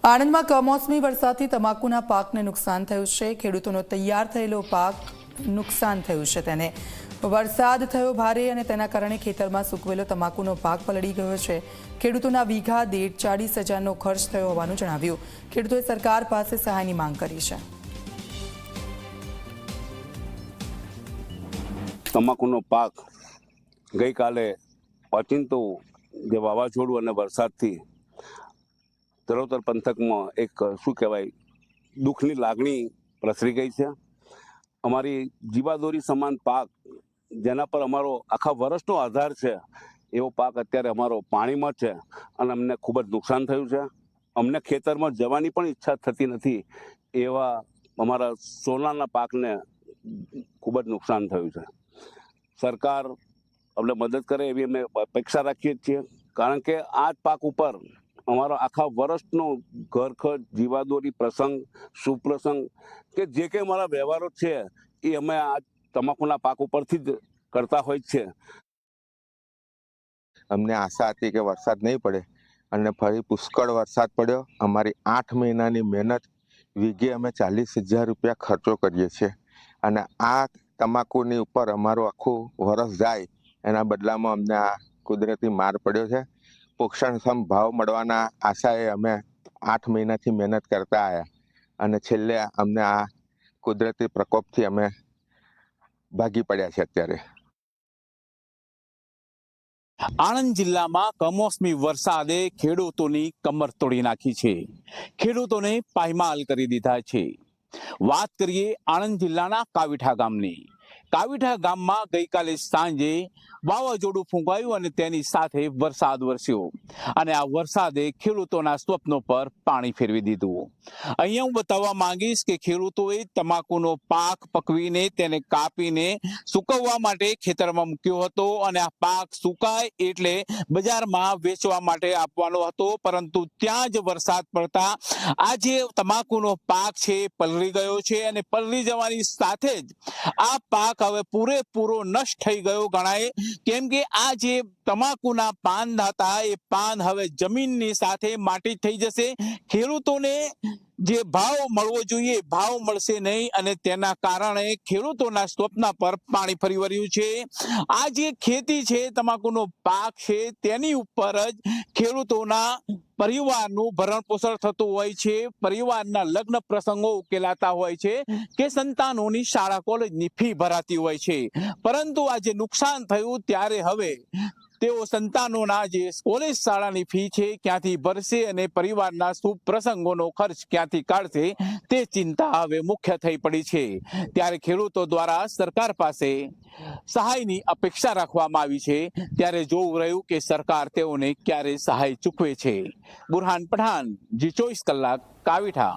આણંદમાં કમોસમી વરસાદથી તમાકુના પાકને નુકસાન થયું છે। ખેડૂતોનો તૈયાર થયેલો પાક નુકસાન થયું છે। તેને વરસાદ થયો ભારે અને તેના કારણે ખેતરમાં સૂકવેલો તમાકુનો પાક પલળી ગયો છે। ખેડૂતોના વીઘા દીઠ 40,000નો ખર્ચ થયો હોવાનું જણાવ્યું। ખેડૂતોએ સરકાર પાસે સહાયની માંગ કરી છે। તમાકુનો પાક ગઈકાલે ઓચિંતું જે વાવાઝોડું અને વરસાદથી તરોતર પંથકમાં એક શું કહેવાય દુઃખની લાગણી પ્રસરી ગઈ છે। અમારી જીવાદોરી સમાન પાક જેના પર અમારો આખા વર્ષનો આધાર છે એવો પાક અત્યારે અમારો પાણીમાં છે અને અમને ખૂબ જ નુકસાન થયું છે। અમને ખેતરમાં જવાની પણ ઈચ્છા થતી નથી એવા અમારા સોનાના પાકને ખૂબ જ નુકસાન થયું છે। સરકાર અમને મદદ કરે એવી અમે અપેક્ષા રાખીએ છીએ, કારણ કે આ જ પાક ઉપર અમારો આખા વર્ષનો ઘરખર્ચ, જીવાદોરી, પ્રસંગ, સુપ્રસંગ કે જે કંઈ અમારા વ્યવહારો છે એ અમે આ તમાકુના પાક ઉપરથી જ કરતા હોય છે। અમને આશા હતી કે વરસાદ નહીં પડે અને ફરી પુષ્કળ વરસાદ પડ્યો। અમારી 8 મહિનાની મહેનત વીઘે અમે 40,000 રૂપિયા ખર્ચો કરીએ છીએ અને આ તમાકુની ઉપર અમારું આખું વરસ જાય એના બદલામાં અમને આ કુદરતી માર પડ્યો છે। પોષણક્ષમ ભાવ મળવાના આશાએ અમે 8 મહિનાથી મહેનત કરતા આવ્યા અને છેલ્લે અમને આ કુદરતી પ્રકોપથી અમે ભાગી પડ્યા છે। અત્યારે આણંદ જિલ્લામાં કમોસમી વરસાદે ખેડૂતોની કમર તોડી નાખી છે। ખેડૂતોને પાયમાલ કરી દીધા છે। વાત કરીએ આણંદ જિલ્લાના કાવીઠા ગામની। કાવીઠા ગામમાં ગઈકાલે સાંજે વાવાઝોડું ફૂંકાયું અને તેની સાથે વરસાદ વરસ્યો અને આ વરસાદે ખેડૂતોના સ્વપ્નો પર પાણી ફેરવી દીધું। અહીંયા હું બતાવવા માંગીશ કે ખેડૂતોએ તમાકુનો પાક પકવીને તેને કાપીને સૂકવવા માટે ખેતરમાં મૂક્યો હતો અને આ પાક સુકાય એટલે બજારમાં વેચવા માટે આપવાનો હતો, પરંતુ ત્યાં જ વરસાદ પડતા આ જે તમાકુનો પાક છે પલળી ગયો છે અને પલળી જવાની સાથે જ આ પાક હવે પૂરેપૂરો નષ્ટ થઈ ગયો ગણાય, કેમ કે આ જે તમાકુના પાન હતા એ પાન હવે જમીનની સાથે માટી થઈ જશે। ખેડૂતોને જે ભાવ મળવો જોઈએ ભાવ મળશે નહીં અને તેના કારણે ખેડૂતોના સ્વપ્ન પર પાણી ફરી વળ્યું છે। આ જે ખેતી છે, તમાકુનો પાક છે, તેની ઉપર જ ખેડૂતોના પરિવારનું ભરણ પોષણ થતું હોય છે, પરિવારના લગ્ન પ્રસંગો ઉકેલાતા હોય છે કે સંતાનોની શાળા કોલેજની ફી ભરાતી હોય છે, પરંતુ આ જે નુકસાન થયું ત્યારે હવે તેઓ સંતાનોના જે કોલેજ શાળાની ફી છે ક્યાંથી ભરશે અને પરિવારના શુભ પ્રસંગોનો ખર્ચ ક્યાંથી કાઢશે તે ચિંતા હવે મુખ્ય થઈ પડી છે। ત્યારે ખેડૂતો દ્વારા સરકાર પાસે સહાયની અપેક્ષા રાખવામાં આવી છે, ત્યારે જોવું રહ્યું કે સરકાર તેઓને ક્યારે સહાય ચૂકવે છે। બુરહાન પઠાણ, જી 24 કલાક, કાવીઠા।